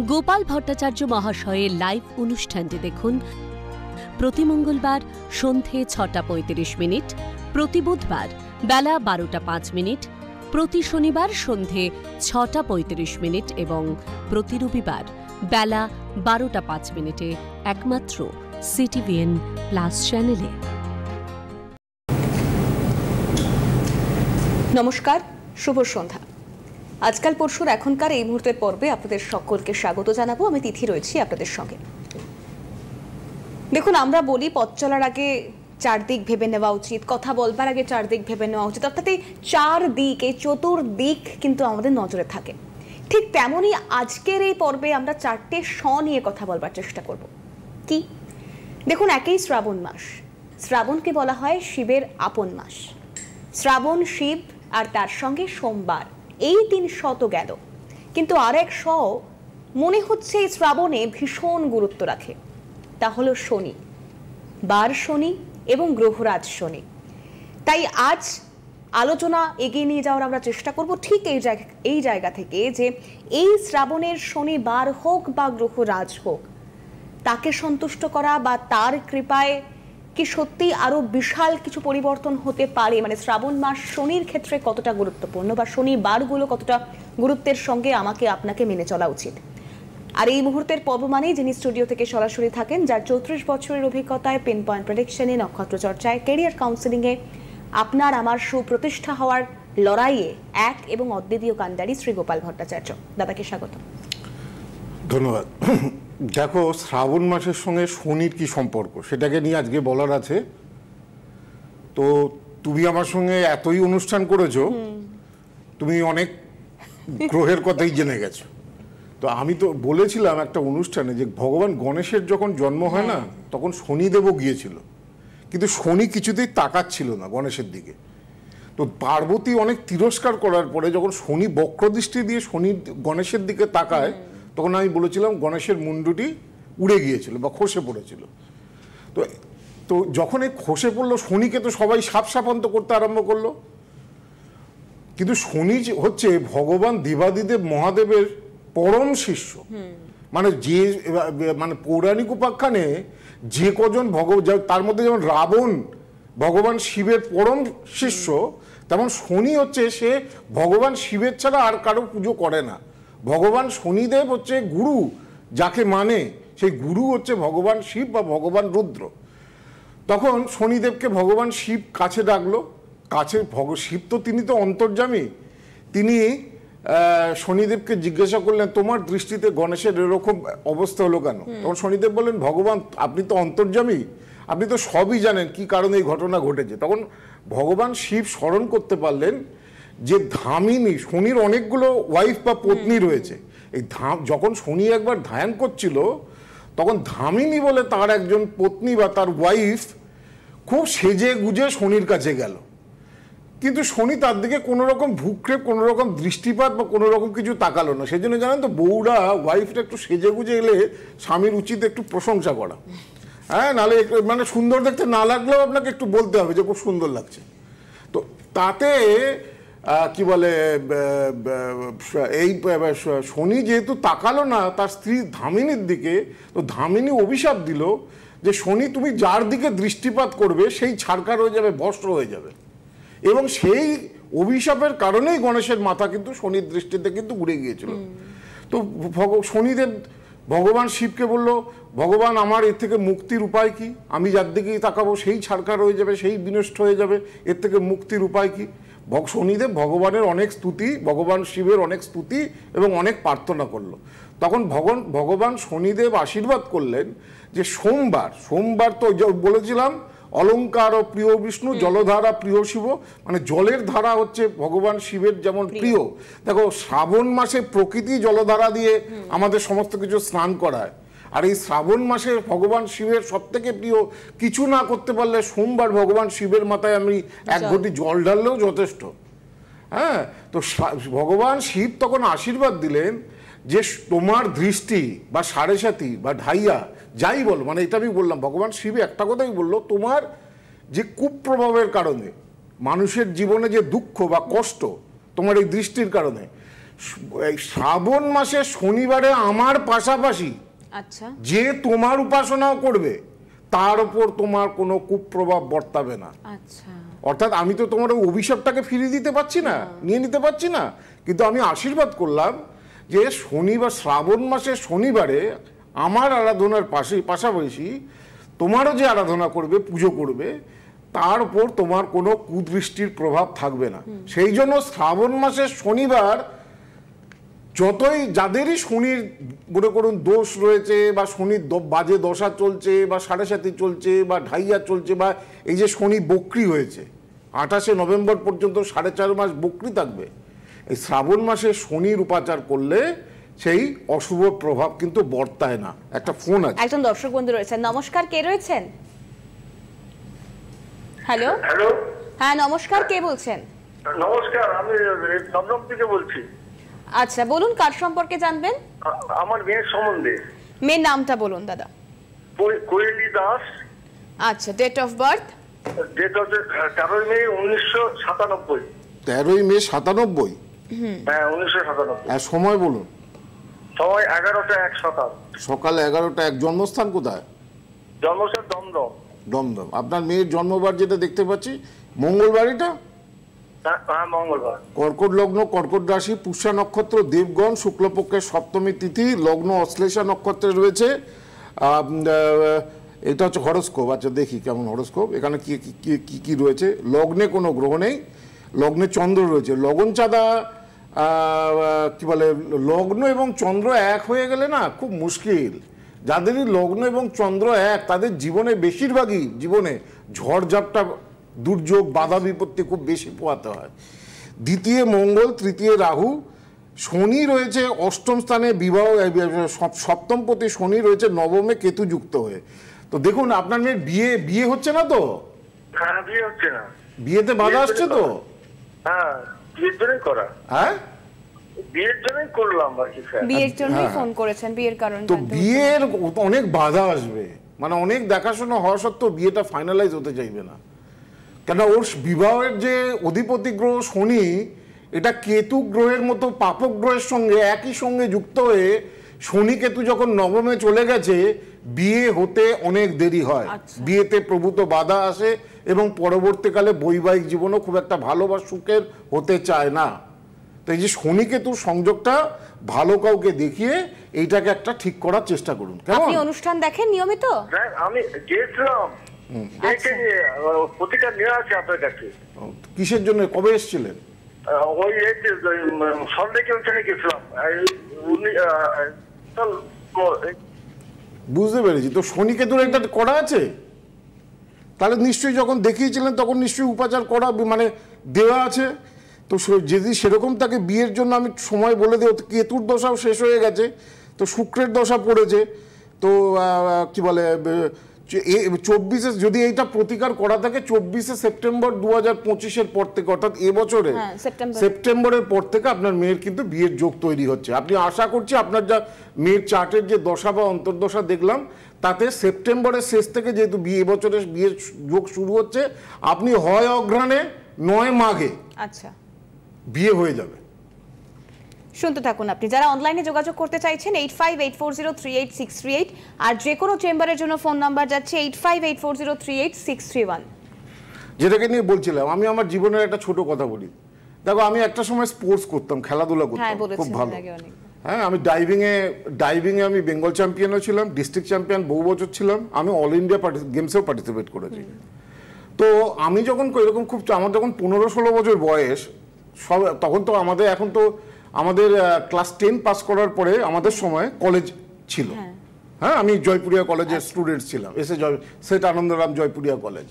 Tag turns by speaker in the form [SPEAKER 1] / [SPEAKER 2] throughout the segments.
[SPEAKER 1] গোপাল ভট্টাচার্য মহাশয়ের লাইভ অনুষ্ঠানটি দেখুন প্রতি মঙ্গলবার সন্ধে ৬:৩৫, প্রতি বুধবার বেলা ১২:০৫, প্রতি শনিবার সন্ধে ৬:৩৫ এবং প্রতি রবিবার বেলা ১২:০৫ একমাত্র সিটিভিএন প্লাস চ্যানেলে।
[SPEAKER 2] নমস্কার, শুভ সন্ধ্যা। আজকাল পরশুর এখনকার এই মুহূর্তের পর্বে আপনাদের সকলকে স্বাগত জানাবো। আমি তিথি রয়েছি আপনাদের সঙ্গে। দেখুন, আমরা বলি পথ চলার আগে চারদিক ভেবে নেওয়া উচিত, কথা বলবার আগে চারদিক ভেবে নেওয়া উচিত, অর্থাৎ এই চারদিক, এই চতুর্দিক কিন্তু আমাদের নজরে থাকে। ঠিক তেমনই আজকের এই পর্বে আমরা চারটে স নিয়ে কথা বলবার চেষ্টা করব। কি? দেখুন, একই শ্রাবণ মাস। শ্রাবণকে বলা হয় শিবের আপন মাস। শ্রাবণ, শিব আর তার সঙ্গে সোমবার, এই ৩ স তো গেল, কিন্তু আরেক স মনে হচ্ছে এই শ্রাবণে ভীষণ গুরুত্ব রাখে। তা হলো শনি, বার শনি এবং গ্রহরাজ শনি। তাই আজ আলোচনা এগিয়ে নিয়ে যাওয়ার আমরা চেষ্টা করব ঠিক এই জায়গা থেকে যে এই শ্রাবণের শনি বার হোক বা গ্রহরাজ হোক, তাকে সন্তুষ্ট করা বা তার কৃপায় কি সত্যি আরো বিশাল কিছু পরিবর্তন হতে পারে। মানে শ্রাবণ মাস শনির ক্ষেত্রে কতটা গুরুত্বপূর্ণ বা শনি বারগুলো কতটা গুরুত্বের সঙ্গে আমাকে আপনাকে মেনে চলা উচিত। আর এই মুহূর্তের পর্ব মানেই যিনি স্টুডিও থেকে সরাসরি থাকেন, যার ৩৪ বছরের অভিজ্ঞতায় পিন পয়েন্ট প্রেডিকশনে, নক্ষত্র চর্চায়, ক্যারিয়ার কাউন্সেলিংয়ে আপনার আমার সুপ্রতিষ্ঠা হওয়ার লড়াইয়ে এক এবং অদ্বিতীয় কান্ডারি শ্রী গোপাল ভট্টাচার্য। দাদাকে স্বাগত।
[SPEAKER 3] ধন্যবাদ। দেখো, শ্রাবণ মাসের সঙ্গে শনির কি সম্পর্ক সেটাকে নিয়ে আজকে বলার আছে। তো তুমি আমার সঙ্গে এতই অনুষ্ঠান করেছো, তুমি অনেক গ্রহের কথাই জেনে গেছো। তো আমি তো বলেছিলাম একটা অনুষ্ঠানে যে ভগবান গণেশের যখন জন্ম হয় না, তখন শনিদেবও গিয়েছিল, কিন্তু শনি কিছুতেই তাকাচ্ছিল না গণেশের দিকে। তো পার্বতী অনেক তিরস্কার করার পরে যখন শনি বক্রদৃষ্টি দিয়ে শনি গণেশের দিকে তাকায়, তখন আমি বলেছিলাম গণেশের মুন্ডুটি উড়ে গিয়েছিল বা খসে পড়েছিল। তো তো যখন এই খসে পড়লো, শনিকে তো সবাই সাপসাপান্ত করতে আরম্ভ করলো। কিন্তু শনি হচ্ছে ভগবান দেবাদিদেব মহাদেবের পরম শিষ্য। মানে যে মানে পৌরাণিক উপাখ্যানে যে কজন তার মধ্যে যেমন রাবণ ভগবান শিবের পরম শিষ্য, তেমন শনি হচ্ছে সে ভগবান শিবের ছাড়া আর কারো পুজো করে না। ভগবান শনিদেব হচ্ছে গুরু, যাকে মানে সেই গুরু হচ্ছে ভগবান শিব বা ভগবান রুদ্র। তখন শনিদেবকে ভগবান শিব কাছে ডাকলো। কাছে শিব তো তিনি তো অন্তর্যামী। তিনি শনিদেবকে জিজ্ঞাসা করলেন, তোমার দৃষ্টিতে গণেশের এরকম অবস্থা হলো কেন? তখন শনিদেব বললেন, ভগবান আপনি তো অন্তর্যামী, আপনি তো সবই জানেন কি কারণে এই ঘটনা ঘটেছে। তখন ভগবান শিব স্মরণ করতে পারলেন যে ধামিনী, শনির অনেকগুলো ওয়াইফ বা পত্নী রয়েছে। এই যখন শনি একবার ধ্যান করছিল, তখন ধামিনী বলে তার একজন পত্নী বা তার ওয়াইফ খুব সেজে গুজে শনির কাছে গেল, কিন্তু শনি তার দিকে কোনো রকম ভূক্ষেপ, কোনো রকম দৃষ্টিপাত বা কোনো রকম কিছু তাকালো না। সেই জন্য জানেন তো, বউরা ওয়াইফটা একটু সেজে গুজে এলে স্বামীর উচিত একটু প্রশংসা করা। হ্যাঁ, নাহলে মানে সুন্দর দেখতে না লাগলেও আপনাকে একটু বলতে হবে যে খুব সুন্দর লাগছে। তো তাতে কি বলে, এই শনি যেহেতু তাকালো না তার স্ত্রী ধামিনীর দিকে, তো ধামিনী অভিশাপ দিল যে শনি তুমি যার দিকে দৃষ্টিপাত করবে সেই ছারকার হয়ে যাবে, ভস্ম হয়ে যাবে। এবং সেই অভিশাপের কারণেই গণেশের মাথা কিন্তু শনির দৃষ্টিতে কিন্তু উড়ে গিয়েছিল। তো শনিদেব ভগবান শিবকে বলল, ভগবান আমার এর থেকে মুক্তির উপায় কি? আমি যার দিকেই তাকাবো সেই ছারকার হয়ে যাবে, সেই বিনষ্ট হয়ে যাবে, এর থেকে মুক্তির উপায় কি? শনিদেব ভগবানের অনেক স্তুতি, ভগবান শিবের অনেক স্তুতি এবং অনেক প্রার্থনা করলো। তখন ভগবান শনিদেব আশীর্বাদ করলেন যে সোমবার তো বলেছিলাম অলঙ্কার ও প্রিয় বিষ্ণু, জলধারা প্রিয় শিব, মানে জলের ধারা হচ্ছে ভগবান শিবের যেমন প্রিয়। দেখো, শ্রাবণ মাসে প্রকৃতি জলধারা দিয়ে আমাদের সমস্ত কিছু স্নান করায়, আর এই শ্রাবণ মাসে ভগবান শিবের সব থেকে প্রিয়। কিছু না করতে পারলে সোমবার ভগবান শিবের মাথায় আমি এক ঘটি জল ঢাললেও যথেষ্ট। হ্যাঁ, তো ভগবান শিব তখন আশীর্বাদ দিলেন যে তোমার দৃষ্টি বা সাড়ে সাথী বা ঢাইয়া যাই বলো, মানে এটা আমি বললাম, ভগবান শিব একটা কথাই বললো, তোমার যে কুপ্রভাবের কারণে মানুষের জীবনে যে দুঃখ বা কষ্ট তোমার এই দৃষ্টির কারণে, এই শ্রাবণ মাসে শনিবারে আমার পাশাপাশি
[SPEAKER 2] আচ্ছা
[SPEAKER 3] যে তোমার উপাসনাও করবে তার উপর তোমার কোনো কুপ্রভাব বর্তাবে না।
[SPEAKER 2] আচ্ছা
[SPEAKER 3] অর্থাৎ আমি তো তোমার ওই অভিশাপটাকে ফিরিয়ে দিতে পারছি না, নিয়ে নিতে পারছি না, কিন্তু আমি আশীর্বাদ করলাম যে শনিবার, শ্রাবণ মাসে শনিবারে আমার আরাধনার পাশাপাশি তোমারও যে আরাধনা করবে, পুজো করবে, তার উপর তোমার কোনো কুদৃষ্টির প্রভাব থাকবে না। সেই জন্য শ্রাবণ মাসের শনিবার যতই যাদেরই শনির মনে করুন দোষ রয়েছে, বা শনির বাজে দশা চলছে, বা সাড়ে সাতি চলছে, বা ঢাইয়া চলছে, বা এই যে শনি বক্রি হয়েছে 28শে নভেম্বর পর্যন্ত 4.5 মাস বক্রি থাকবে, এই শ্রাবণ মাসে শনির উপাচার করলে সেই অশুভ প্রভাব কিন্তু বর্তায় না। একটা ফোন আছে,
[SPEAKER 2] একজন দর্শক বন্ধু রয়েছেন। নমস্কার, কে রয়েছেন? হ্যালো
[SPEAKER 4] হ্যালো,
[SPEAKER 2] হ্যাঁ নমস্কার, কে বলছেন?
[SPEAKER 4] নমস্কার, আমি দমদম থেকে বলছি।
[SPEAKER 2] আচ্ছা বলুন, কার সম্পর্কে জানবেন?
[SPEAKER 4] আমার মেয়ের সম্বন্ধে।
[SPEAKER 2] মেয়ের নামটা বলুন দাদা।
[SPEAKER 4] কোয়েলি দাস।
[SPEAKER 2] আচ্ছা, date of birth?
[SPEAKER 4] Date of 13 May 1997।
[SPEAKER 3] 13 May 97?
[SPEAKER 4] হ্যাঁ 1997।
[SPEAKER 3] আর সময় বলুন।
[SPEAKER 4] সময় 11টা 1
[SPEAKER 3] সকাল 11টা 1। জন্মস্থান কোথায়?
[SPEAKER 4] জন্মস্থান দমদম।
[SPEAKER 3] দমদম। আপনার মেয়ের জন্মবার যেটা দেখতে পাচ্ছি মঙ্গলবার, এটা
[SPEAKER 4] হ্যাঁ মঙ্গলবার।
[SPEAKER 3] কর্কট লগ্ন, কর্কট রাশি, পুষ্যা নক্ষত্র, দেবগণ, শুক্লপক্ষের সপ্তমী তিথি, লগ্ন অশ্লেষা নক্ষত্রে রয়েছে। এটা হচ্ছে হরস্কোপ। আচ্ছা দেখি কেমন হরস্কোপ, এখানে কি কি কি রয়েছে। লগ্নে কোনো গ্রহ নেই, লগ্নে চন্দ্র রয়েছে। লগন চাঁদা কি বলে, লগ্ন এবং চন্দ্র এক হয়ে গেলে না খুব মুশকিল। যাদেরই লগ্ন এবং চন্দ্র এক, তাদের জীবনে বেশিরভাগই জীবনে ঝড়ঝাপটা, দুর্যোগ, বাধা বিপত্তি খুব বেশি পোহাতে হয়। দ্বিতীয় মঙ্গল, তৃতীয় রাহু, শনি রয়েছে অষ্টম স্থানে, বিবাহ সপ্তমপতি শনি রয়েছে নবমে কেতু যুক্ত হয়ে। তো দেখুন আপনার মেয়ের বিয়ে হচ্ছে না তো?
[SPEAKER 4] হ্যাঁ বিয়ে হচ্ছে না।
[SPEAKER 3] বিয়েতে বাধা আসছে তো?
[SPEAKER 4] হ্যাঁ বিয়ের জন্যই করা।
[SPEAKER 3] হ্যাঁ
[SPEAKER 4] বিয়ের জন্যই করলাম আর কি স্যার।
[SPEAKER 2] বিয়ের জন্যই ফোন করেছেন, বিয়ের কারণ
[SPEAKER 3] তো বিয়ের অনেক বাধা আসবে, মানে অনেক দেখাশোনা হওয়া সত্ত্বেও বিয়েটা ফাইনালাইজ হতে চাইবে না। কেন, ওর বিবাহের যে অধিপতি গ্রহ শনি, এটা কেতু গ্রহের মতো পাপক গ্রহের সঙ্গে একই সঙ্গে যুক্ত হয়ে শনি কেতু যখন নবমে চলে গেছে, বিয়ে হতে অনেক দেরি হয়। বিয়েতে প্রভূত বাধা আসে এবং পরবর্তীকালে বৈবাহিক জীবনও খুব একটা ভালো বা সুখের হতে চায় না। তো এই যে শনি কেতুর সংযোগটা ভালো কাউকে দেখিয়ে এইটাকে একটা ঠিক করার চেষ্টা করুন।
[SPEAKER 2] আপনি অনুষ্ঠান দেখেন নিয়মিত?
[SPEAKER 4] হ্যাঁ আমি গিয়েছিলাম, প্রতিকার নিয়ে আছে আপনার কাছে।
[SPEAKER 3] কিসের জন্য, কবে এসেছিলেন?
[SPEAKER 4] ওই সন্ধ্যে অনুষ্ঠানে গেছিলাম।
[SPEAKER 3] বুঝতে পেরেছি। তো শনি কেতুর একটা করা আছে, তাহলে নিশ্চয়ই যখন দেখিয়েছিলেন তখন নিশ্চয়ই উপাচার করা মানে দেওয়া আছে। তো যদি সেরকম তাকে বিয়ের জন্য আমি সময় বলে দেব, কেতুর দশাও শেষ হয়ে গেছে, তো শুক্রের দশা পড়েছে। তো কি বলে 24-এ যদি এইটা প্রতিকার করা থাকে, 24শে সেপ্টেম্বর 2025-এর পর থেকে, অর্থাৎ এবছরে সেপ্টেম্বরের পর থেকে আপনার মেয়ের কিন্তু বিয়ের যোগ তৈরি হচ্ছে। আপনি আশা করছি আপনার যা মেয়ের চার্টের যে দশা বা অন্তর্দশা দেখলাম, তাতে সেপ্টেম্বরের শেষ থেকে যেহেতু এবছরের বিয়ের যোগ শুরু হচ্ছে, আপনি হয় অঘ্রাণে নয় মাঘে
[SPEAKER 2] আচ্ছা
[SPEAKER 3] বিয়ে হয়ে যাবে।
[SPEAKER 2] শুনতে থাকুন আপনি। যারা অনলাইনে যোগাযোগ করতে চাইছেন 8584038638, আর যে কোনো চেম্বারের জন্য ফোন নাম্বার যাচ্ছে 8584038631।
[SPEAKER 3] যেটাকে নিয়ে বলছিলাম, আমি আমার জীবনের একটা ছোট কথা বলি। দেখো, আমি একটা সময় স্পোর্টস করতাম, খেলাধুলা করতাম খুব ভালো। হ্যাঁ, আমি ডাইভিংয়ে আমি বেঙ্গল চ্যাম্পিয়নও ছিলাম, ডিস্ট্রিক্ট চ্যাম্পিয়ন বহু বছর ছিলাম, আমি অল ইন্ডিয়া গেমসেও পার্টিসিপেট করেছি। তো আমি যখন এরকম আমার যখন 15-16 বছর বয়স, তখন তো এখন তো আমাদের ক্লাস 10 পাস করার পরে আমাদের সময় কলেজ ছিল। হ্যাঁ, আমি জয়পুরিয়া কলেজের স্টুডেন্ট ছিলাম, সেট আনন্দরাম জয়পুরিয়া কলেজ।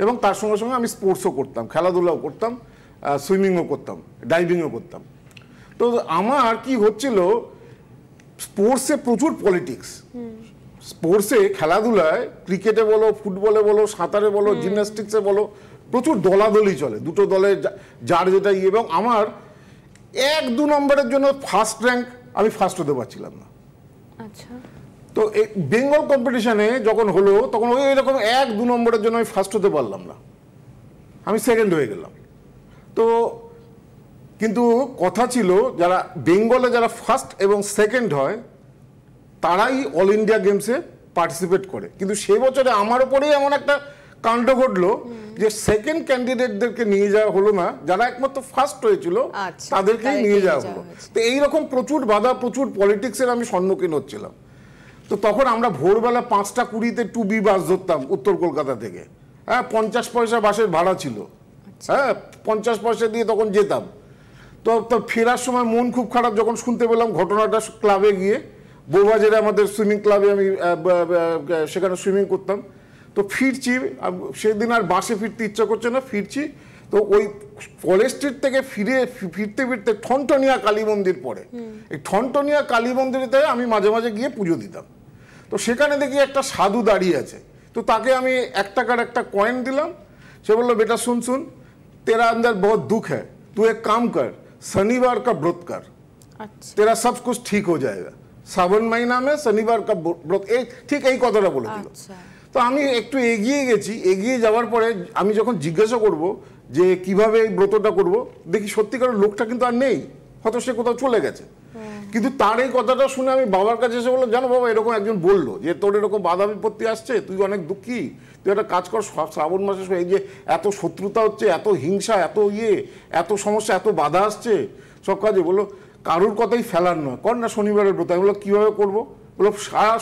[SPEAKER 3] এবং তার সঙ্গে সঙ্গে আমি স্পোর্টসও করতাম, খেলাধুলাও করতাম, সুইমিংও করতাম, ডাইভিংও করতাম। তো আমার কি হচ্ছিল, স্পোর্টসে প্রচুর পলিটিক্স। স্পোর্টসে, খেলাধুলায়, ক্রিকেটে বলো, ফুটবলে বলো, সাঁতারে বলো, জিমন্যাস্টিক্সে বলো, প্রচুর দলাদলি চলে, দুটো দলের যার যেটা। এবং আমার 1-2 নম্বরের জন্য ফার্স্ট র্যাঙ্ক আমি ফার্স্ট হতে পারছিলাম না।
[SPEAKER 2] আচ্ছা।
[SPEAKER 3] তো এই বেঙ্গল কম্পিটিশনে যখন হলো, তখন ওই এরকম 1-2 নম্বরের জন্য আমি ফার্স্ট হতে পারলাম না, আমি সেকেন্ড হয়ে গেলাম। তো কিন্তু কথা ছিল যারা বেঙ্গলে যারা ফার্স্ট এবং সেকেন্ড হয় তারাই অল ইন্ডিয়া গেমসে পার্টিসিপেট করে, কিন্তু সে বছরে আমার ওপরেই এমন একটা কাণ্ড ঘটলো যে সেকেন্ড ক্যান্ডিডেটদেরকে নিয়ে যাওয়া হলো না, যারা একমাত্র ফার্স্ট হয়েছিল তাদেরকেই নিয়ে যাওয়া হলো। তো এইরকম প্রচুর বাধা, প্রচুর পলিটিক্সের আমি সম্মুখীন হচ্ছিলাম। তো তখন আমরা ভোরবেলা 5:20 2B বাস ধরতাম উত্তর কলকাতা থেকে। হ্যাঁ, 50 পয়সা বাসের ভাড়া ছিল। হ্যাঁ, 50 পয়সা দিয়ে তখন যেতাম। তো ফেরার সময় মন খুব খারাপ যখন শুনতে পেলাম ঘটনাটা, ক্লাবে গিয়ে বউবাজারে আমাদের সুইমিং ক্লাবে আমি সেখানে সুইমিং করতাম। তো ফিরছি, সেদিন আর বাসে ফিরতে ইচ্ছা করছে না, ফিরছি। তো ওই কলেজ স্ট্রিট থেকে ফিরতে ফিরতে ঠনঠনিয়া কালী মন্দির পড়ে, এই ঠনঠনিয়া কালী মন্দিরেতে আমি মাঝে মাঝে গিয়ে পুজো দিতাম। তো সেখানে দেখি একটা সাধু দাঁড়িয়ে আছে। তো তাকে আমি 1 টাকার একটা কয়েন দিলাম। সে বললো, বেটা শুন শুন, तेरा अंदर बहुत दुख है, तू एक काम कर, शनिवार का व्रत कर, तेरा सब कुछ ठीक हो जाएगा। শ্রাবণ মহিনা में শনিবার का व्रत, ঠিক এই কথাটা বলে দিল। তো আমি একটু এগিয়ে গেছি, এগিয়ে যাওয়ার পরে আমি যখন জিজ্ঞাসা করব যে কিভাবে এই ব্রতটা করব, দেখি সত্যিকার লোকটা কিন্তু আর নেই, হয়তো সে কোথাও চলে গেছে। কিন্তু তার এই কথাটা শুনে আমি বাবার কাছে এসে বললাম, জানো বাবা, এরকম একজন বললো যে তোর এরকম বাধা বিপত্তি আসছে, তুই অনেক দুঃখী, তুই একটা কাজ কর, শ্রাবণ মাসে এই যে এত শত্রুতা হচ্ছে, এত হিংসা, এত এত সমস্যা, এত বাধা আসছে সব কাজে, বললো কারুর কথাই ফেলার নয়, কর না শনিবারের ব্রত। আমি বললো কীভাবে করবো? বললো সারা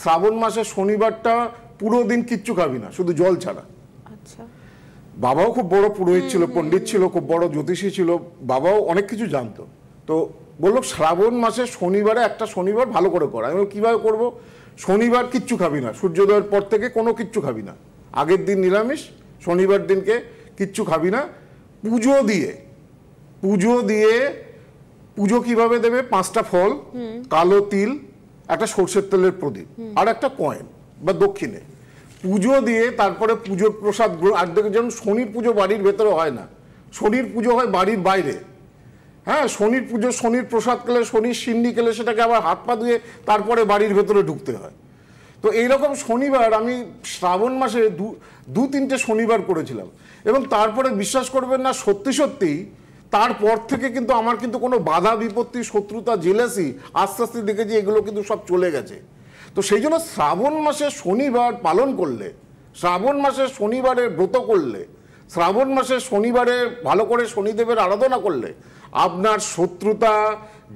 [SPEAKER 3] শ্রাবণ মাসের শনিবারটা পুরো দিন কিচ্ছু খাবি না, শুধু জল ছাড়া। বাবাও খুব বড় পুরোহিত ছিল, পণ্ডিত ছিল, খুব বড় জ্যোতিষী ছিল, বাবাও অনেক কিছু জানতো। তো বললো শ্রাবণ মাসের শনিবারে একটা শনিবার ভালো করে কর। আমি বললাম কীভাবে করবো? শনিবার কিচ্ছু খাবি না, সূর্যোদয়ের পর থেকে কোনো কিচ্ছু খাবি না, আগের দিন নিরামিষ, শনিবার দিনকে কিচ্ছু খাবি না। পুজো দিয়ে পুজো কিভাবে দেবে? 5টা ফল, কালো তিল, একটা সর্ষের তেলের প্রদীপ আর একটা কয়েন বা দক্ষিণে পুজো দিয়ে তারপরে পুজোর প্রসাদ। আর দেখে যেন শনির পুজো বাড়ির ভেতরে হয় না, শনির পুজো হয় বাড়ির বাইরে। হ্যাঁ, শনির পুজো, শনির প্রসাদ খেলে, শনির সিন্নি খেলে সেটাকে আবার হাত পা ধুয়ে তারপরে বাড়ির ভেতরে ঢুকতে হয়। তো এইরকম শনিবার আমি শ্রাবণ মাসে 2-3টে শনিবার করেছিলাম, এবং তারপরে বিশ্বাস করবেন না, সত্যি সত্যি তারপর থেকে কিন্তু আমার কিন্তু কোনো বাধা বিপত্তি, শত্রুতা, জেলাসি আস্তে আস্তে দেখেছি এগুলো কিন্তু সব চলে গেছে। তো সেই জন্য শ্রাবণ মাসে শনিবার পালন করলে, শ্রাবণ মাসে শনিবারের ব্রত করলে, শ্রাবণ মাসে শনিবারে ভালো করে শনিদেবের আরাধনা করলে আপনার শত্রুতা,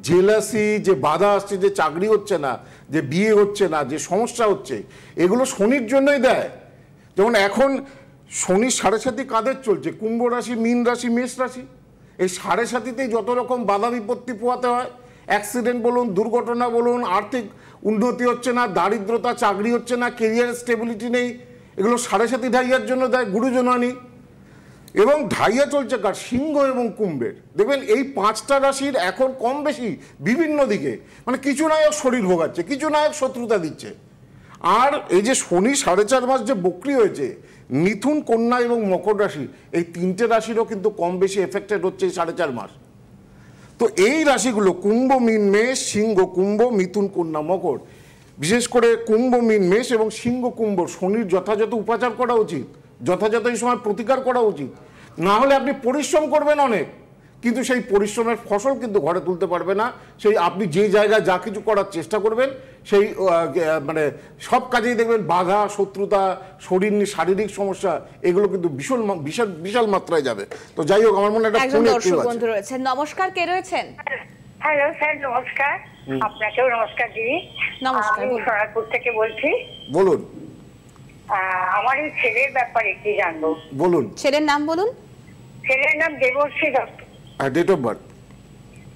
[SPEAKER 3] জেলাসি, যে বাধা আসছে, যে চাকরি হচ্ছে না, যে বিয়ে হচ্ছে না, যে সমস্যা হচ্ছে, এগুলো শনির জন্যই দেয়। যেমন এখন শনি 7.5 কাদের চলছে? কুম্ভ রাশি, মীন রাশি, মেষ রাশি। এই 7.5তেই যত রকম বাধা বিপত্তি পোহাতে হয়, অ্যাক্সিডেন্ট বলুন, দুর্ঘটনা বলুন, আর্থিক উন্নতি হচ্ছে না, দারিদ্রতা, চাকরি হচ্ছে না, কেরিয়ার স্টেবিলিটি নেই, এগুলো 7.5 ঢাইয়ার জন্য দেয়, গুরুজনানি। এবং ঢাইয়া চলছে কার? সিংহ এবং কুম্ভের। দেখবেন এই 5টা রাশির এখন কম বেশি বিভিন্ন দিকে, মানে কিছু নায়ক শরীর ভোগাচ্ছে, কিছু নায়ক শত্রুতা দিচ্ছে। আর এই যে শনি 4.5 মাস যে বক্রি হয়েছে, মিথুন, কন্যা এবং মকর রাশি, এই 3টে রাশিরও কিন্তু কম বেশি এফেক্টেড হচ্ছে এই 4.5 মাস। তো এই রাশিগুলো কুম্ভ, মীন, মেষ, সিংহ, কুম্ভ, মিথুন, কন্যা, মকর, বিশেষ করে কুম্ভ, মীন, মেষ এবং সিংহ, কুম্ভ শনির যথাযথ উপাচার করা উচিত, যথাযথ এই সময় প্রতিকার করা উচিত। না হলে আপনি পরিশ্রম করবেন অনেক, কিন্তু সেই পরিশ্রমের ফসল কিন্তু ঘরে তুলতে পারবে না। সেই আপনি যে জায়গায় যা কিছু করার চেষ্টা করবেন, সেই মানে সব কাজেই দেখবেন বাধা, শত্রুতা, শারীরিক সমস্যা, এগুলো কিন্তু বিশাল মাত্রায় যাবে। তো যাই হোক, আমার মনে হয়
[SPEAKER 2] একজন দর্শক বন্ধু রয়েছেন। নমস্কার, কে রয়েছেন?
[SPEAKER 5] হ্যালো স্যার, নমস্কার। আপনাকেও নমস্কার দিদি।
[SPEAKER 2] নমস্কার,
[SPEAKER 5] আমি সোনারপুর থেকে বলছি।
[SPEAKER 3] বলুন।
[SPEAKER 5] আমার এই ছেলের ব্যাপারে কি জানবো?
[SPEAKER 3] বলুন।
[SPEAKER 2] ছেলের নাম বলুন।
[SPEAKER 5] ছেলের নাম Debashree Dutta.
[SPEAKER 3] Date of birth?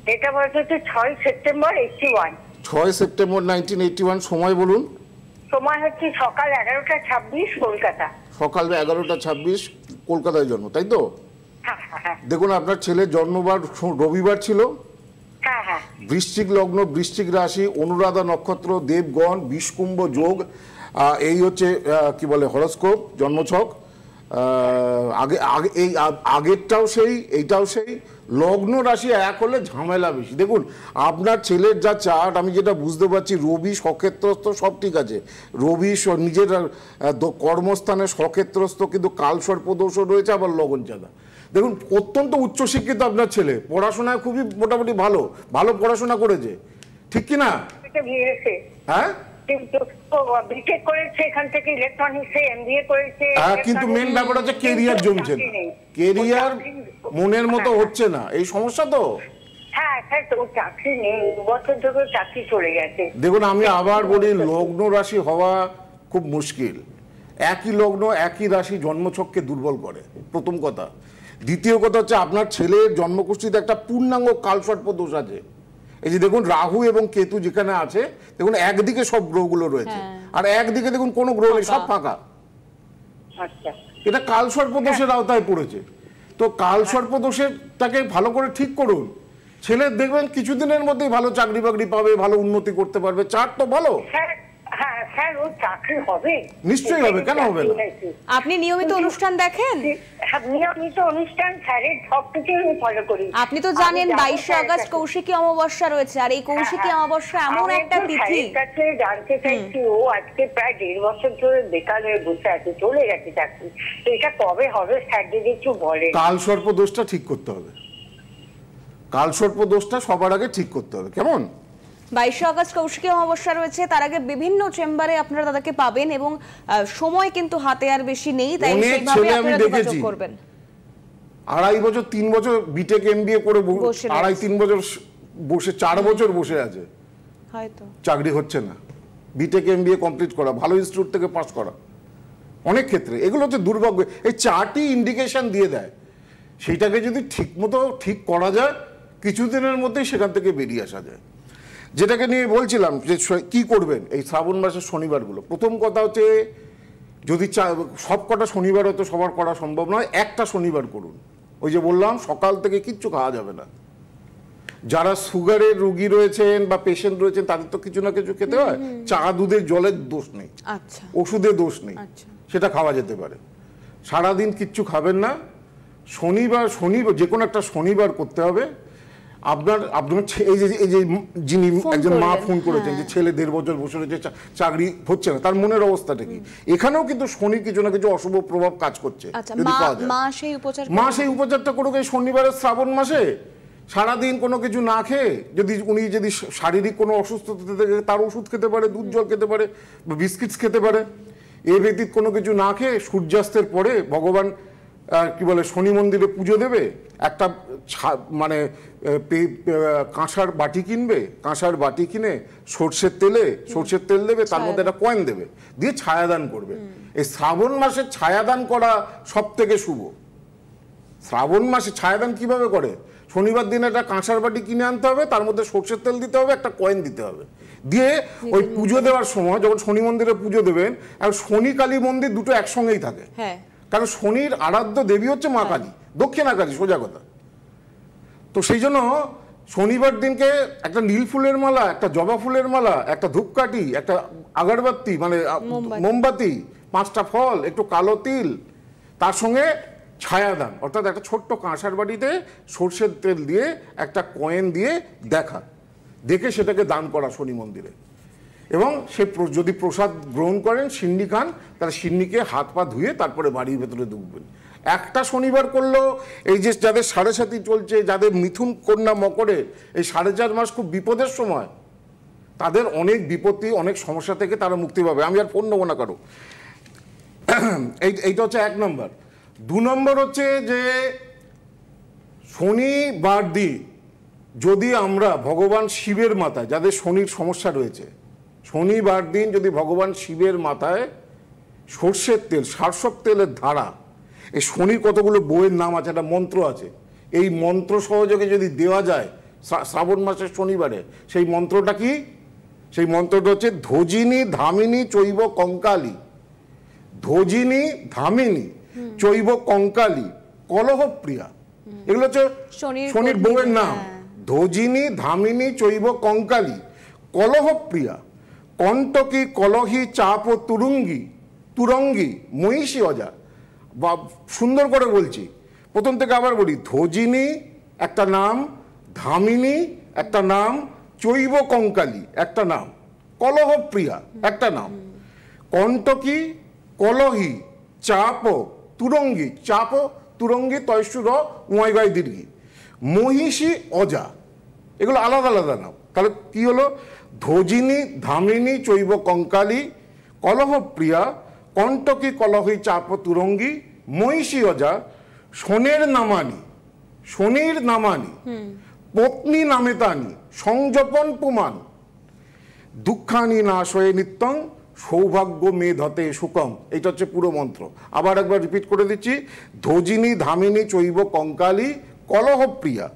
[SPEAKER 5] Date of birth হচ্ছে 6 সেপ্টেম্বর 81।
[SPEAKER 3] 6 সেপ্টেম্বর 1981। সময় বলুন।
[SPEAKER 5] সময় হচ্ছে সকাল 11টা 26 কলকাতা।
[SPEAKER 3] সকাল 11টা 26 কলকাতায় জন্ম, তাই তো?
[SPEAKER 5] হ্যাঁ।
[SPEAKER 3] দেখুন, আপনার ছেলের জন্মবার রবিবার ছিল।
[SPEAKER 5] হ্যাঁ।
[SPEAKER 3] বৃশ্চিক লগ্ন, বৃশ্চিক রাশি, অনুরাধা নক্ষত্র, দেবগণ, বিষকুম্ভ যোগ, এই হচ্ছে কি বলে হরস্কোপ, জন্মছক। এই আগেরটাও সেই, এইটাও সেই। লগ্ন রাশি এক হলে ঝামেলা বেশি। দেখুন, আপনার ছেলের যা চার্ট আমি যেটা বুঝতে পারছি, রবি সক্ষেত্রস্থ, সব ঠিক আছে, রবি নিজের কর্মস্থানে সক্ষেত্রস্থ, কিন্তু কালসর্প দোষও রয়েছে, আবার লগন চাঁদা। দেখুন অত্যন্ত উচ্চশিক্ষিত আপনার ছেলে, পড়াশোনায় খুবই মোটামুটি ভালো ভালো পড়াশোনা করেছে, ঠিক কি না? হ্যাঁ
[SPEAKER 5] বিটেক করেছে, এখান থেকে ইলেকট্রনিক্সে এমবিএ করেছে।
[SPEAKER 3] হ্যাঁ, কিন্তু মেন ব্যাপার হচ্ছে কেরিয়ার জমছে না, কেরিয়ার মনের মতো হচ্ছে না, এই সমস্যা তো।
[SPEAKER 5] হ্যাঁ স্যার, তো চাকরি নেই, 2 বছর ধরে চাকরি চলে গেছে।
[SPEAKER 3] দেখুন আমি আবার বলি, লগ্ন রাশি হওয়া খুব মুশকিল। একই লগ্ন একই রাশি জন্মছককে দুর্বল করে, প্রথম কথা। দ্বিতীয় কথা হচ্ছে আপনার ছেলের জন্মকুষ্ঠিতে একটা পূর্ণাঙ্গ কালসর্প দোষ আছে। এই যে দেখুন রাহু এবং কেতু যেখানে আছে, দেখুন একদিকে সব গ্রহগুলো রয়েছে, আর একদিকে দেখুন কোনো গ্রহ নেই, সব ফাঁকা।
[SPEAKER 5] আচ্ছা,
[SPEAKER 3] এটা কালসর্প দোষের আওতায় পড়েছে। তো কালসর্প দোষেরটাকে ভালো করে ঠিক করুন, ছেলে দেখবেন কিছুদিনের মধ্যেই ভালো চাকরি বাকরি পাবে, ভালো উন্নতি করতে পারবে। চার তো ভালো।
[SPEAKER 5] হ্যাঁ স্যার, ও চাকরি হবে,
[SPEAKER 3] নিশ্চয়ই হবে, কেন হবে না?
[SPEAKER 2] আপনি নিয়মিত অনুষ্ঠান দেখেন?
[SPEAKER 5] নিয়মিত অনুষ্ঠান স্যারের সবকিছু আমি ফলো করি।
[SPEAKER 2] আপনি তো জানেন 22শে আগস্ট কৌশিকী অমাবস্যা রয়েছে, আর এই কৌশিকী অমাবস্যা এমন একটা তিথি।
[SPEAKER 5] কাছে জানতে চাইছি, ও আজকে প্রায় 1.5 বছর ধরে বেকার হয়ে বসে আছে, চলে গেছে চাকরি, তো এটা কবে হবে স্যার যদি একটু বলেন?
[SPEAKER 3] কালসর্প দোষটা ঠিক করতে হবে, কালসর্প দোষটা সবার আগে ঠিক করতে হবে, কেমন?
[SPEAKER 2] 22শে আগস্ট কৌশিকী অমাবস্যা রয়েছে, তার আগে বিভিন্ন চেম্বারে আপনারা দাদাকে পাবেন, এবং সময় কিন্তু হাতে আর বেশি নেই, তাই সেইভাবে আপনারা যোগাযোগ করবেন।
[SPEAKER 3] 2.5 বছর 3 বছর বিটেক এমবিএ করে 2.5-3 বছর বসে 4 বছর বসে আছে,
[SPEAKER 2] হয়তো
[SPEAKER 3] চাকরি হচ্ছে না। বিটেক এমবিএ কমপ্লিট করা, ভালো ইনস্টিটিউট থেকে পাস করা, অনেক ক্ষেত্রে এগুলো হচ্ছে দুর্ভাগ্য। এই 4টি ইন্ডিকেশন দিয়ে দেয়, সেইটাকে যদি ঠিকমতো ঠিক করা যায় কিছুদিনের মধ্যেই সেখান থেকে বেরিয়ে আসা যায়। যেটাকে নিয়ে বলছিলাম যে কি করবেন এই শ্রাবণ মাসের শনিবারগুলো। প্রথম কথা হচ্ছে, যদি সব কটা শনিবার হয়তো সবার করা সম্ভব নয়, একটা শনিবার করুন। ওই যে বললাম সকাল থেকে কিচ্ছু খাওয়া যাবে না। যারা সুগারের রোগী রয়েছেন বা পেশেন্ট রয়েছেন তাদের তো কিছু না কিছু খেতে হয়, চা দুধের জলের দোষ নেই, ওষুধের দোষ নেই, সেটা খাওয়া যেতে পারে। সারাদিন কিচ্ছু খাবেন না। শনিবার যে কোনো একটা শনিবার করতে হবে। আপনার এই যে যিনি একজন মা ফোন করেছেন যে ছেলে 1.5 বছর বসে রয়েছে, চাকরি হচ্ছে না, তার মনের অবস্থাটা কি? এখানেও কিন্তু শনির কিছু না কিছু অশুভ প্রভাব কাজ করছে। যদি মা সেই উপচারটা করুক এই শনিবারের শ্রাবণ মাসে, সারাদিন কোনো কিছু না খেয়ে, উনি যদি শারীরিক কোনো অসুস্থতা থেকে তার ওষুধ খেতে পারে, দুধ জল খেতে পারে বা বিস্কিটস খেতে পারে। এর ব্যতীত কোনো কিছু না খেয়ে সূর্যাস্তের পরে ভগবান কি বলে শনি মন্দিরে পুজো দেবে, একটা মানে কাঁসার বাটি কিনবে, কাঁসার বাটি কিনে সর্ষের তেল দেবে, তার মধ্যে একটা কয়েন দেবে, দিয়ে ছায়াদান করবে। এই শ্রাবণ মাসে ছায়াদান করা সব থেকে শুভ। শ্রাবণ মাসে ছায়াদান কিভাবে করে? শনিবার দিনে একটা কাঁসার বাটি কিনে আনতে হবে, তার মধ্যে সর্ষের তেল দিতে হবে, একটা কয়েন দিতে হবে, দিয়ে ওই পুজো দেওয়ার সময় যখন শনি মন্দিরে পুজো দেবেন, আর শনি কালী মন্দির দুটো একসঙ্গেই থাকে, কারণ শনির আরাধ্য দেবী হচ্ছে মা কালী, দক্ষিণা কালী, সোজা কথা। তো সেই জন্য শনিবার দিনকে একটা নীল ফুলের মালা, একটা জবা ফুলের মালা, একটা ধূপকাঠি, একটা আগরবাতি মানে মোমবাতি, 5টা ফল, একটু কালো তিল, তার সঙ্গে ছায়াদান, অর্থাৎ একটা ছোট্ট কাঁসার বাটিতে সর্ষের তেল দিয়ে একটা কয়েন দিয়ে দেখে সেটাকে দান করা শনি মন্দিরে। এবং সে যদি প্রসাদ গ্রহণ করেন, সিন্নি খান, তাহলে সিন্নিকে হাত পা ধুয়ে তারপরে বাড়ির ভেতরে ঢুকবেন। একটা শনিবার করলেও, এই যে যাদের 7.5 চলছে, যাদের মিথুন কন্যা মকরে এই 4.5 মাস খুব বিপদের সময়, তাদের অনেক বিপত্তি অনেক সমস্যা থেকে তারা মুক্তি পাবে। আমি আর ফোন নেবো না কারো। এইটা হচ্ছে 1 নম্বর। 2 নম্বর হচ্ছে যে শনিবার দিন যদি আমরা ভগবান শিবের মাথায়, যাদের শনির সমস্যা রয়েছে, শনিবার দিন যদি ভগবান শিবের মাথায় সর্ষের তেল, সারসব তেলের ধারা, এই শনির কতগুলো বইয়ের নাম আছে, একটা মন্ত্র আছে, এই মন্ত্র সহযোগে যদি দেওয়া যায় শ্রাবণ মাসের শনিবারে, সেই মন্ত্রটা কি? সেই মন্ত্রটা হচ্ছে ধ্বজিনী ধামিনী চৈব কঙ্কালী, ধ্বজিনী ধামিনী চৈব কঙ্কালী কলহপ্রিয়া। এগুলো হচ্ছে শনির বউয়ের নাম। ধ্বজিনী ধামিনী চৈব কঙ্কালী কলহপ্রিয়া কণ্টকী কলহী চাপ তুরঙ্গী মহিষী অজা। বা সুন্দর করে বলছি, প্রথম থেকে আবার বলি, ধ্বজিনী একটা নাম, ধামিনী একটা নাম, চৈব কঙ্কালী একটা নাম, কলহপ্রিয়া একটা নাম, কণ্টকী কলহী চাপ তুরঙ্গী, চাপ তুরঙ্গী তয়সুর উমাইগয় দীর্ঘি, মহিষী অজা, এগুলো আলাদা আলাদা নাম। তাহলে কি হলো? ধ্বজিনী ধামিনী চৈব কঙ্কালী কলহপ্রিয়া কণ্টকী কলহী চাপ তুরঙ্গী মহিষী অজা শনির নামানি, শনির নামানি পত্নী নামে তানি সংযপন পুমান দুঃখানি নাশয়ে নিত্যং সৌভাগ্য মেধতে সুকম। এটা হচ্ছে পুরো মন্ত্র। আবার একবার রিপিট করে দিচ্ছি। ধ্বজিনী ধামিনী চৈব কঙ্কালী কলহপ্রিয়া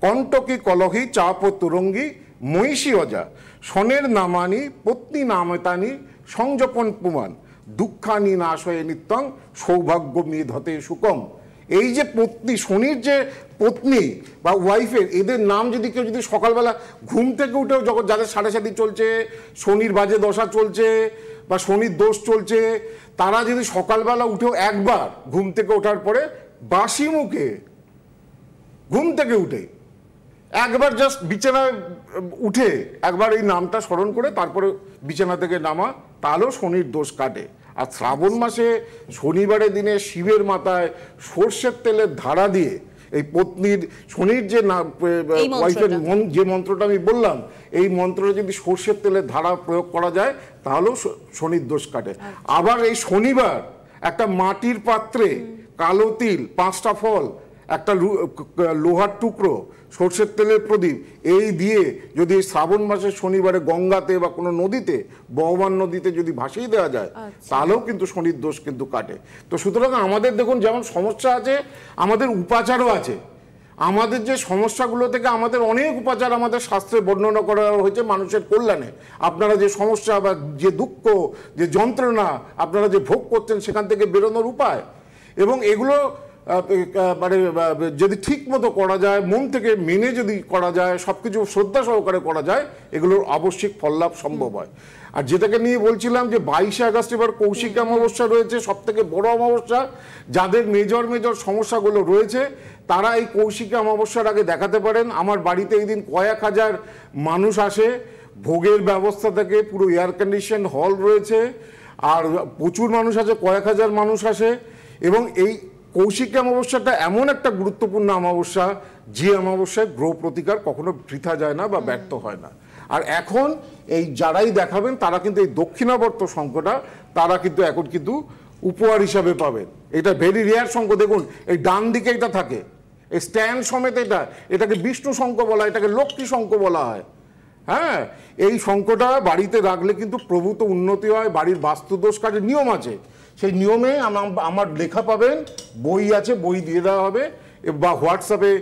[SPEAKER 3] কণ্টকী কলহী চাপ তুরঙ্গী মহিষী অজা শনের নামানি পত্নী নামেতানি সংযপন পুমান দুঃখানি নাশয়ে নিত্যং সৌভাগ্য মেধতে সুকম। এই যে পত্নী, শনির যে পত্নী বা ওয়াইফের, এদের নাম যদি কেউ যদি সকালবেলা ঘুম থেকে উঠেও যখন যাদের সাড়ে চলছে, শনির বাজে দশা চলছে বা শনির দোষ চলছে, তারা যদি সকালবেলা উঠেও একবার ঘুম থেকে ওঠার পরে বাসি মুখে ঘুম থেকে উঠে একবার জাস্ট বিছানায় উঠে একবার এই নামটা স্মরণ করে তারপরে বিছানা থেকে নামা, তাহলেও শনির দোষ কাটে। আর শ্রাবণ মাসে শনিবারের দিনে শিবের মাথায় সর্ষের তেলের ধারা দিয়ে এই পত্নীর শনির যে ওয়াইফের যে মন্ত্রটা আমি বললাম, এই মন্ত্রটা যদি সর্ষের তেলের ধারা প্রয়োগ করা যায় তাহলেও শনির দোষ কাটে। আবার এই শনিবার একটা মাটির পাত্রে কালো তিল, 5টা ফল, একটা লোহার টুকরো, সর্ষের তেলের প্রদীপ, এই দিয়ে যদি শ্রাবণ মাসের শনিবারে গঙ্গাতে বা কোনো নদীতে, বহমান নদীতে যদি ভাসিয়ে দেওয়া যায় তাহলেও কিন্তু শনির দোষ কিন্তু কাটে। তো সুতরাং আমাদের দেখুন যেমন সমস্যা আছে, আমাদের উপাচারও আছে। আমাদের যে সমস্যাগুলো থেকে আমাদের অনেক উপাচার আমাদের শাস্ত্রে বর্ণনা করা হয়েছে মানুষের কল্যাণে। আপনারা যে সমস্যা বা যে দুঃখ, যে যন্ত্রণা আপনারা যে ভোগ করছেন, সেখান থেকে বেরোনোর উপায়, এবং এগুলো মানে যদি ঠিক মতো করা যায়, মন থেকে মেনে যদি করা যায়, সব কিছু শ্রদ্ধা সহকারে করা যায়, এগুলোর আবশ্যিক ফললাভ সম্ভব হয়। আর যেটাকে নিয়ে বলছিলাম যে 22শে আগস্ট এবার কৌশিকী অমাবস্যা রয়েছে, সব থেকে বড় অমাবস্যা। যাদের মেজর সমস্যাগুলো রয়েছে তারা এই কৌশিকী অমাবস্যার আগে দেখাতে পারেন। আমার বাড়িতে এই দিন কয়েক হাজার মানুষ আসে, ভোগের ব্যবস্থা থেকে পুরো এয়ার কন্ডিশন হল রয়েছে, আর প্রচুর মানুষ আছে, কয়েক হাজার মানুষ আসে। এবং এই কৌশিকী অমাবস্যাটা এমন একটা গুরুত্বপূর্ণ অমাবস্যা, যে অমাবস্যায় গ্রহ প্রতিকার কখনো বৃথা যায় না বা ব্যর্থ হয় না। আর এখন এই যারাই দেখাবেন তারা কিন্তু এই দক্ষিণাবর্ত শঙ্খটা তারা কিন্তু এখন কিন্তু উপহার হিসাবে পাবেন। এটা ভেরি রেয়ার শঙ্খ। দেখুন এই ডান দিকে এটা থাকে, এই স্ট্যান্ড সমেত, এটাকে বিষ্ণু শঙ্খ বলা হয়, এটাকে লক্ষ্মী শঙ্খ বলা হয়। হ্যাঁ, এই শঙ্খটা বাড়িতে রাখলে কিন্তু প্রভূত উন্নতি হয়। বাড়ির বাস্তুদোষ কাজের নিয়ম আছে, সেই নিয়মে আমার লেখা পাবেন, বই আছে, বই দিয়ে দেওয়া হবে, বা হোয়াটসঅ্যাপে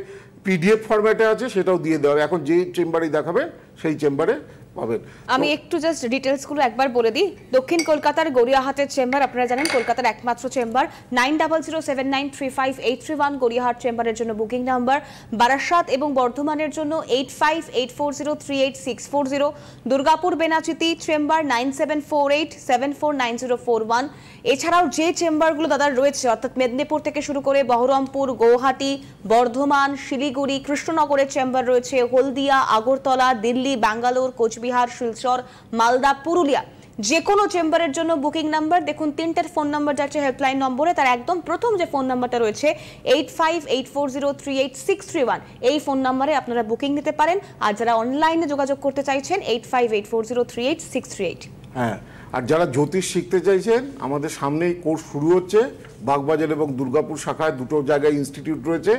[SPEAKER 3] PDF ফরম্যাটে আছে, সেটাও দিয়ে দেওয়া হবে। এখন যে চেম্বারে দেখাবেন সেই চেম্বারে পাবেন।
[SPEAKER 2] আমি একটু জাস্ট ডিটেলসগুলো একবার বলে দিই। দক্ষিণ কলকাতার গড়িয়াহাটের চেম্বার, আপনারা জানেন কলকাতার একমাত্র চেম্বার, 9007935831 গড়িয়াহাট চেম্বারের জন্য বুকিং নাম্বার। বারাসাত এবং বর্ধমানের জন্য 8584038640। দুর্গাপুর বেনাচিতি চেম্বার 9748749041। এছাড়াও যে চেম্বারগুলো দাদার রয়েছে, অর্থাৎ মেদিনীপুর থেকে শুরু করে বহরমপুর, গৌহাটি, বর্ধমান, শিলিগুড়ি, কৃষ্ণনগরের চেম্বার রয়েছে, হলদিয়া, আগরতলা, দিল্লি, ব্যাঙ্গালোর, কোচবিহার, শিলচর, মালদা, পুরুলিয়া। যে কোনো চেম্বারের জন্য বুকিং নাম্বার দেখুন, 3টের ফোন নাম্বার যাচ্ছে হেল্পলাইন নম্বরে। তার একদম প্রথম যে ফোন নাম্বারটা রয়েছে 8584038631, এই ফোন নাম্বারে আপনারা বুকিং নিতে পারেন। আর যারা অনলাইনে যোগাযোগ করতে চাইছেন 8584038638।
[SPEAKER 3] হ্যাঁ, আর যারা জ্যোতিষ শিখতে চাইছেন, আমাদের সামনেই কোর্স শুরু হচ্ছে। বাগবাজার এবং দুর্গাপুর শাখায় দুটো জায়গায় ইনস্টিটিউট রয়েছে,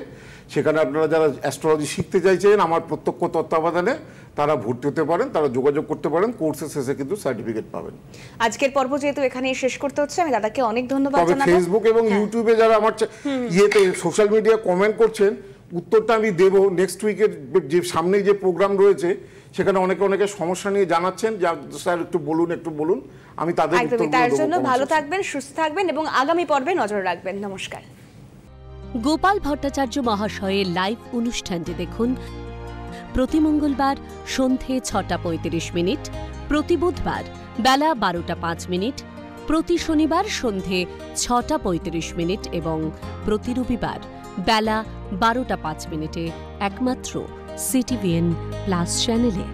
[SPEAKER 3] সেখানে আপনারা যারা অ্যাস্ট্রোলজি শিখতে চাইছেন আমার প্রত্যক্ষ তত্ত্বাবধানে তারা ভর্তি হতে পারেন, তারা যোগাযোগ করতে পারেন। কোর্সের শেষে কিন্তু সার্টিফিকেট পাবেন।
[SPEAKER 2] আজকের পর্ব যেহেতু এখানেই শেষ করতে হচ্ছে, আমি দাদাকে অনেক ধন্যবাদ জানাবো।
[SPEAKER 3] ফেসবুক এবং ইউটিউবে যারা আমার ইয়েতে সোশ্যাল মিডিয়া কমেন্ট করছেন, উত্তরটা আমি দেবো নেক্সট উইকের যে সামনেই যে প্রোগ্রাম রয়েছে, সেখানে অনেকে সমস্যা নিয়ে জানাচ্ছেন, স্যার একটু বলুন, আমি তাদের
[SPEAKER 2] তার জন্য ভালো থাকবেন, সুস্থ থাকবেন এবং আগামী পর্বে নজর রাখবেন। নমস্কার।
[SPEAKER 1] গোপাল ভট্টাচার্য মহাশয়ের লাইভ অনুষ্ঠানটি দেখুন প্রতি মঙ্গলবার সন্ধে 6:35, প্রতি বুধবার বেলা 12:05, প্রতি শনিবার সন্ধে 6:35 এবং প্রতি রবিবার বেলা 12:05 একমাত্র CTVN+ চ্যানেলে।